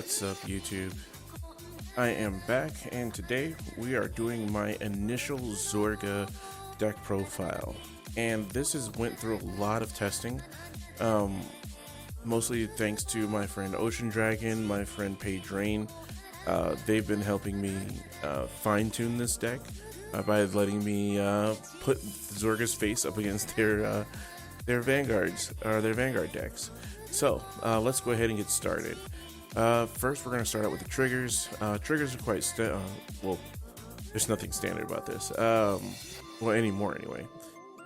What's up, YouTube? I am back, and today we are doing my initial Zorga deck profile. And this has went through a lot of testing, mostly thanks to my friend Ocean Dragon, my friend Paige Rain. They've been helping me fine-tune this deck by letting me put Zorga's face up against their vanguards, or their vanguard decks. So let's go ahead and get started. First, we're going to start out with the triggers. Triggers are quite well, there's nothing standard about this. Well, anymore anyway.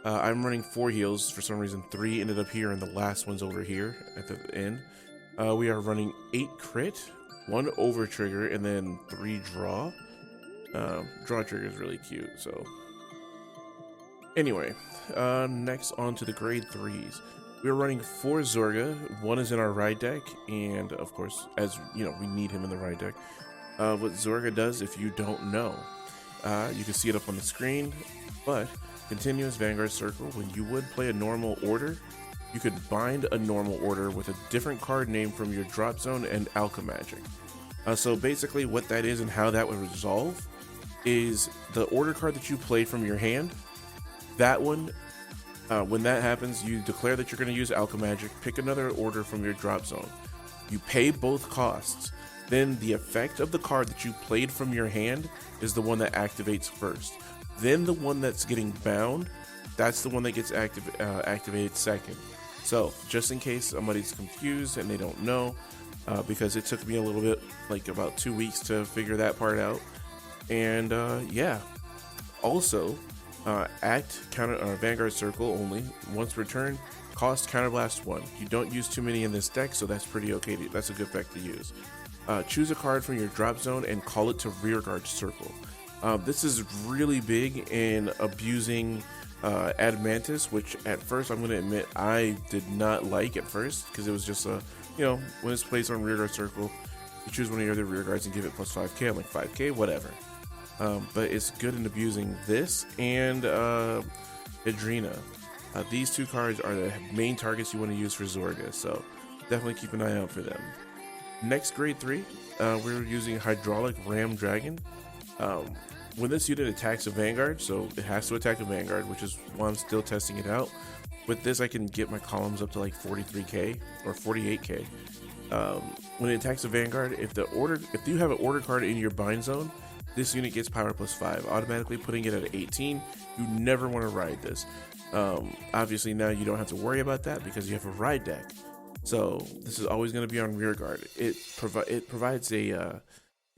I'm running 4 heals. For some reason, 3 ended up here, and the last one's over here at the end. We are running 8 crit, 1 over trigger, and then 3 draw. Draw trigger is really cute. So, anyway, next on to the grade 3s. We're running 4 Zorga. 1 is in our ride deck, and of course, as you know, we need him in the ride deck. What Zorga does, if you don't know, you can see it up on the screen, but continuous Vanguard Circle, when you would play a normal order, you could bind a normal order with a different card name from your drop zone and Alchemagic. So basically what that is and how that would resolve is the order card that you play from your hand, that one, when that happens, you declare that you're going to use Alchemagic, pick another order from your drop zone. You pay both costs. Then the effect of the card that you played from your hand is the one that activates first. Then the one that's getting bound, that's the one that gets activated second. So just in case somebody's confused and they don't know, because it took me a little bit, like about 2 weeks to figure that part out. And yeah, also, Vanguard Circle only. Once per turn, cost Counterblast 1. You don't use too many in this deck, so that's pretty okay. That's a good effect to use. Choose a card from your drop zone and call it to Rearguard Circle. This is really big in abusing Admantis, which at first I'm going to admit I did not like at first, because it was just a, when it's placed on Rearguard Circle, you choose one of your other rear guards and give it plus 5k. I'm like, 5k, whatever. But it's good in abusing this and Hydrina. These 2 cards are the main targets you want to use for Zorga, so definitely keep an eye out for them. Next, grade 3, we're using Hydraulic Ram Dragon. When this unit attacks a Vanguard, so it has to attack a Vanguard, which is why I'm still testing it out. With this, I can get my columns up to like 43k or 48k. When it attacks a Vanguard, if you have an order card in your bind zone, this unit gets power plus 5, automatically putting it at 18. You never want to ride this. Obviously now you don't have to worry about that because you have a ride deck. So this is always going to be on rear guard. It provides a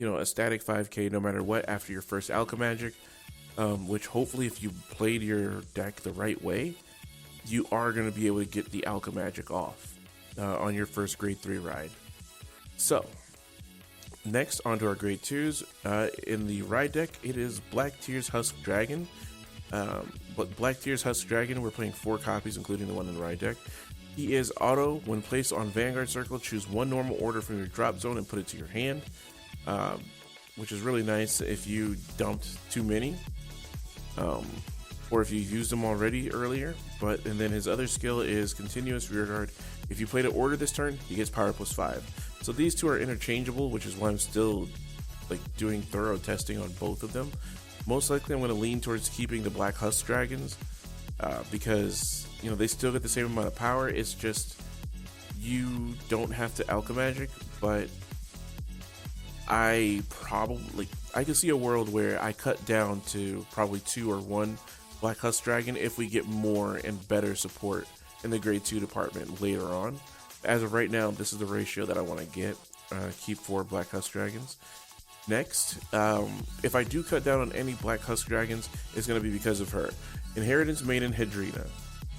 a static 5k no matter what after your first Alchemagic, which hopefully if you played your deck the right way, you are going to be able to get the Alchemagic off on your first grade 3 ride. So next, onto our grade 2s. In the ride deck, it is Black Tears Husk Dragon. But Black Tears Husk Dragon, we're playing 4 copies, including the one in the ride deck. He is auto. When placed on Vanguard Circle, choose 1 normal order from your drop zone and put it to your hand, which is really nice if you dumped too many, or if you used them already earlier. And then his other skill is Continuous Rearguard. If you played an order this turn, he gets power plus 5. So these 2 are interchangeable, which is why I'm still doing thorough testing on both of them. Most likely I'm going to lean towards keeping the Black Husk Dragons, because they still get the same amount of power. It's just you don't have to Alchemagic, but I can see a world where I cut down to probably 2 or 1 Black Husk Dragon if we get more and better support in the grade 2 department later on. As of right now, this is the ratio that I want to get. Keep 4 Black Husk Dragons. Next, if I do cut down on any Black Husk Dragons, it's going to be because of her. Inheritance Maiden Hydrina.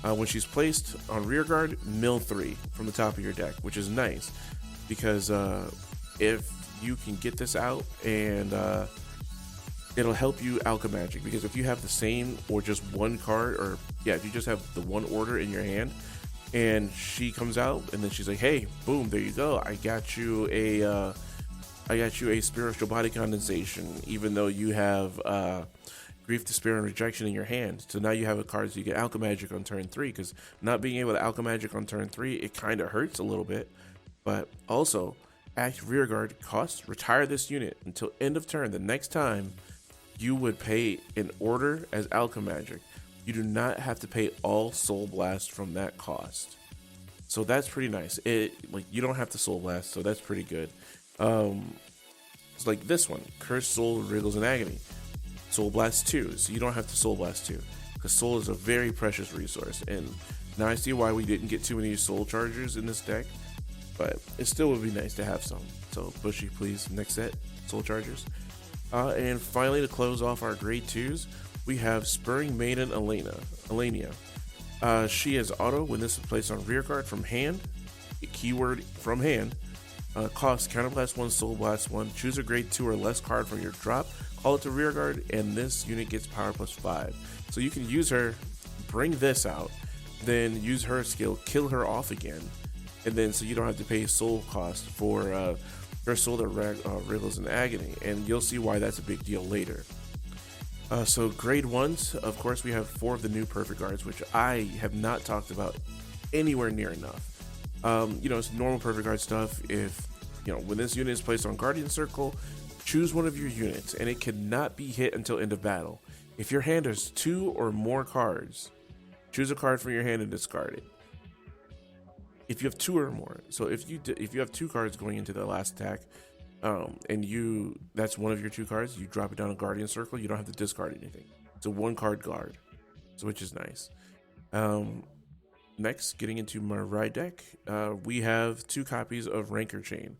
When she's placed on Rearguard, mill 3 from the top of your deck, which is nice, because if you can get this out, and it'll help you Alchemagic, because if you have the same or just 1 card, or if you just have the 1 order in your hand, and she comes out, and then she's like, "Hey, boom, there you go. I got you a Spiritual Body Condensation, even though you have Grief, Despair, and Rejection in your hand. So now you have a card so you get Alchemagic on turn 3, because not being able to Alchemagic on turn 3, it kind of hurts a little bit. But also, active rear guard cost. Retire this unit until end of turn. The next time you would pay an order as Alchemagic, you do not have to pay all Soul Blast from that cost. So that's pretty nice. You don't have to Soul Blast, so that's pretty good. It's like this one, Cursed Soul, Wriggles, and Agony. Soul Blast 2, so you don't have to Soul Blast 2. Because Soul is a very precious resource, and now I see why we didn't get too many Soul Chargers in this deck, but it still would be nice to have some. So Bushy, please, next set, Soul Chargers. And finally, to close off our grade 2s, we have Spurring Maiden Elenia. She is auto when this is placed on rear guard from hand, keyword from hand. Cost Counterblast 1, Soul Blast 1. Choose a grade 2 or less card from your drop, call it to rear guard, and this unit gets power plus 5. So you can use her, bring this out, then use her skill, kill her off again, and then so you don't have to pay soul cost for her soul that wriggles in agony, and you'll see why that's a big deal later. So grade 1s, of course, we have 4 of the new perfect guards, which I have not talked about anywhere near enough. It's normal perfect guard stuff. If, when this unit is placed on Guardian Circle, choose one of your units, and it cannot be hit until end of battle. If your hand has 2 or more cards, choose a card from your hand and discard it. If you have 2 or more, so if you have 2 cards going into the last attack, and that's one of your 2 cards, you drop it down a Guardian Circle, you don't have to discard anything. It's a 1-card guard, so which is nice. Next, getting into my ride deck, we have 2 copies of Rancor Chain.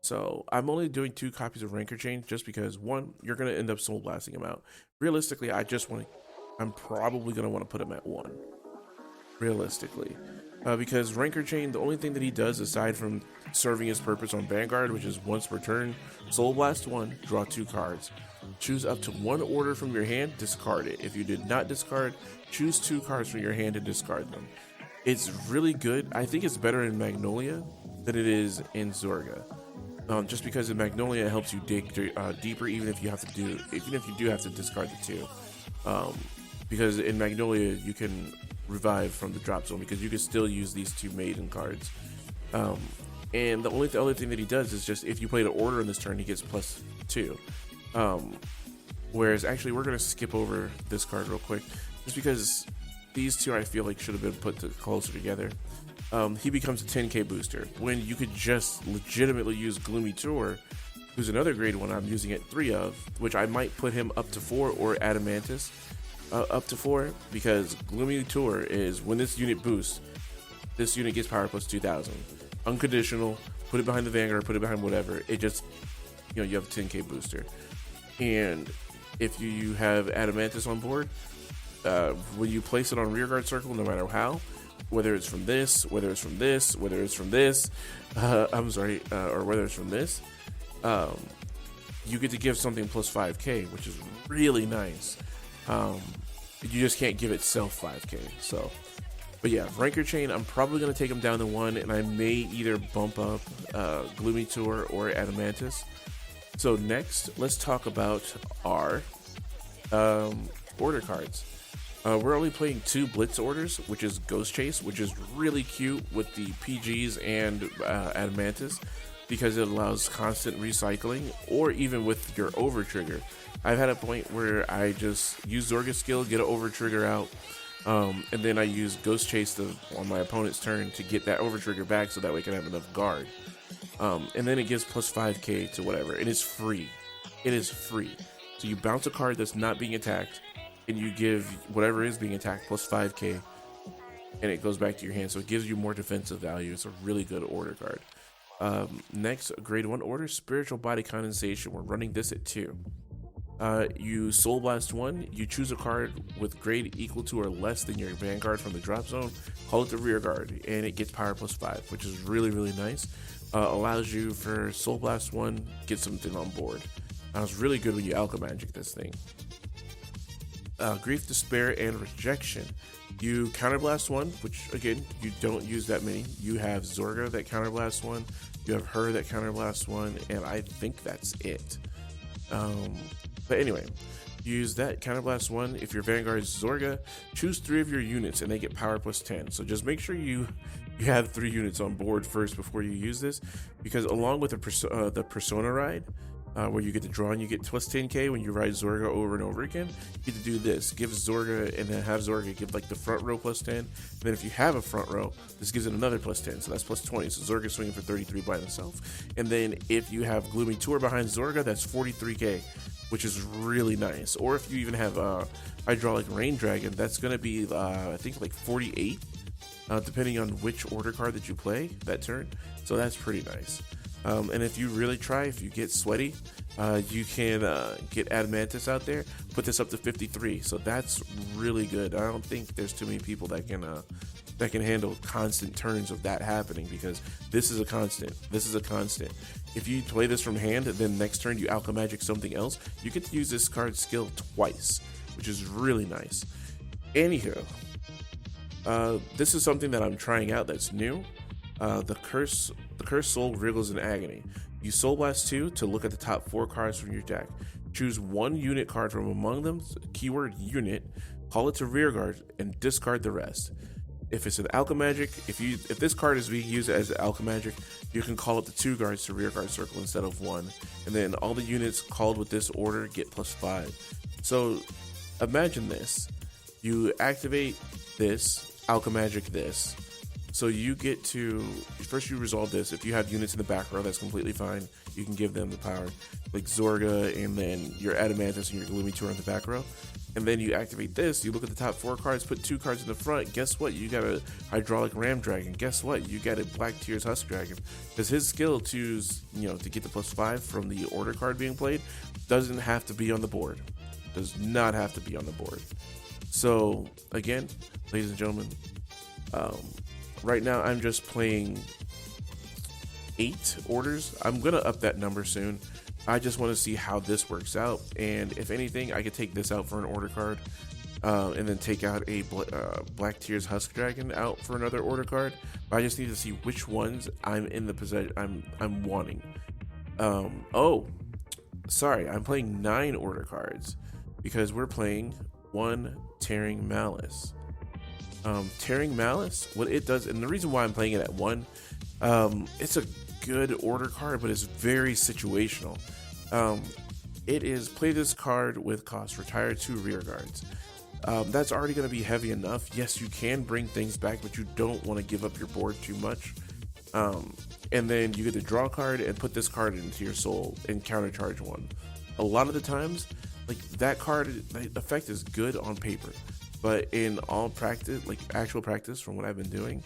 So I'm only doing 2 copies of Rancor Chain just because, one, you're going to end up soul blasting him out. Realistically, I'm probably going to want to put him at 1. Realistically. Because Rancor Chain, the only thing that he does aside from serving his purpose on Vanguard, which is once per turn, Soul Blast 1, draw 2 cards. Choose up to 1 order from your hand, discard it. If you did not discard, choose 2 cards from your hand and discard them. It's really good. I think it's better in Magnolia than it is in Zorga. Just because in Magnolia it helps you dig deeper, even if you do have to discard the 2. Because in Magnolia you can revive from the drop zone, because you can still use these 2 maiden cards. And the other thing that he does is just if you played an order in this turn, he gets plus 2. Whereas actually we're gonna skip over this card real quick, just because these 2 I feel like should have been put closer together. He becomes a 10k booster when you could just legitimately use Gloomy Tour, who's another grade 1 I'm using at 3 of, which I might put him up to 4, or Adamantis up to 4, because Gloomy Tour is when this unit boosts, this unit gets power plus 2000. Unconditional, put it behind the Vanguard, put it behind whatever, it just, you have a 10k booster. And if you have Adamantis on board, when you place it on rearguard circle, no matter how, whether it's from this, whether it's from this, whether it's from this, or whether it's from this, you get to give something plus 5k, which is really nice. You just can't give itself 5k. So, but yeah, Rancor Chain, I'm probably going to take him down to 1, and I may either bump up Gloomy Tour or Adamantis. So next, let's talk about our order cards. We're only playing 2 Blitz orders, which is Ghost Chase, which is really cute with the PGs and Adamantis, because it allows constant recycling, or even with your over trigger. I've had a point where I just use Zorga skill, get an over trigger out, and then I use Ghost Chase on my opponent's turn to get that over trigger back, so that way I can have enough guard. And then it gives plus 5k to whatever, and it's free. It is free. So you bounce a card that's not being attacked, and you give whatever is being attacked plus 5k, and it goes back to your hand, so it gives you more defensive value. It's a really good order card. Next, grade 1 order, Spiritual Body Condensation. We're running this at 2. You Soul Blast 1, you choose a card with grade equal to or less than your Vanguard from the drop zone, call it the rear guard, and it gets power plus 5, which is really, really nice. Allows you for Soul Blast 1, get something on board. It's really good when you Alchemagic this thing. Grief, Despair, and Rejection. You Counterblast 1, which again, you don't use that many. You have Zorga that Counterblast 1, you have her that Counterblast 1, and I think that's it. But anyway, Use that counterblast 1. If your Vanguard is Zorga, choose 3 of your units and they get power plus 10. So just make sure you have 3 units on board first before you use this, because along with the Persona ride, where you get to draw and you get plus 10k when you ride Zorga over and over again, you get to do this. Give Zorga and then have Zorga give like the front row plus 10. And then if you have a front row, this gives it another plus 10. So that's plus 20. So Zorga's swinging for 33 by himself. And then if you have Gloomy Tour behind Zorga, that's 43k, which is really nice. Or if you even have Hydraulic Rain Dragon, that's going to be, I think, like 48, depending on which order card that you play that turn. So that's pretty nice. And if you really try, if you get sweaty, you can get Adamantis out there, put this up to 53. So that's really good. I don't think there's too many people that can handle constant turns of that happening, because this is a constant. This is a constant. If you play this from hand, then next turn you Alchemagic something else, you get to use this card's skill twice, which is really nice. Anywho, this is something that I'm trying out that's new. The Cursed Soul wriggles in agony. Use Soul Blast 2 to look at the top 4 cards from your deck. Choose 1 unit card from among them, keyword unit, call it to rearguard, and discard the rest. If it's an Alchemagic, if this card is being used as an Alchemagic, you can call up the 2 guards to rearguard circle instead of 1. And then all the units called with this order get plus 5. So imagine this. You activate this, Alchemagic this. So you get to, first you resolve this. If you have units in the back row, that's completely fine. You can give them the power, like Zorga, and then your Adamantis and your Gloomy Tour in the back row. And then you activate this, you look at the top 4 cards, put 2 cards in the front. Guess what? You got a Hydraulic Ram Dragon. Guess what? You got a Black Tears Husk Dragon. Because his skill to get the plus 5 from the order card being played doesn't have to be on the board. Does not have to be on the board. So again, ladies and gentlemen, right now I'm just playing 8 orders. I'm gonna up that number soon. I just want to see how this works out, and if anything, I could take this out for an order card, and then take out a Black Tears Husk Dragon out for another order card. But I just need to see which ones I'm in the possession. I'm wanting. Oh, sorry, I'm playing 9 order cards because we're playing 1 Tearing Malice. Tearing Malice, what it does, and the reason why I'm playing it at 1, it's a good order card, but it's very situational. It is play this card with cost, retire 2 rear guards. That's already going to be heavy enough. Yes, you can bring things back, but you don't want to give up your board too much. And then you get to draw a card and put this card into your soul and countercharge 1. A lot of the times, like that card, the effect is good on paper, but in all practice, like actual practice from what I've been doing,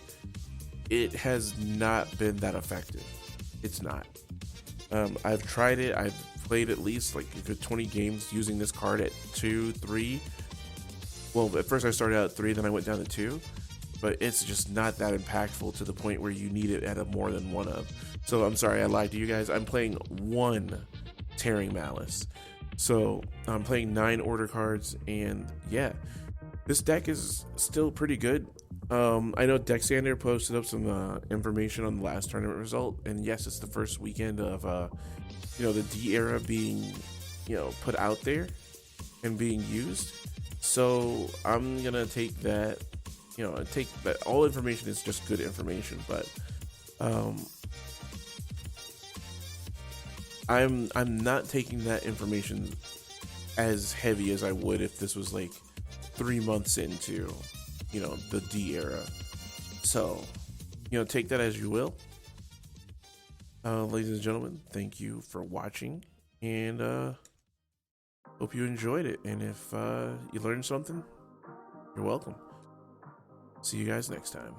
it has not been that effective. It's not. I've tried it. I've played at least like a good 20 games using this card at 2, 3. Well, at first I started out at 3, then I went down to 2, but it's just not that impactful to the point where you need it at a more than 1 of. So I'm sorry, I lied to you guys. I'm playing 1 Tearing Malice. So I'm playing 9 order cards, and yeah, this deck is still pretty good. I know Dexander posted up some information on the last tournament result, and yes, it's the first weekend of the D era being put out there and being used. So I'm gonna take that, take that. All information is just good information, but I'm not taking that information as heavy as I would if this was like 3 months into the D era. So take that as you will. Ladies and gentlemen, thank you for watching, and hope you enjoyed it. And if you learned something, you're welcome. See you guys next time.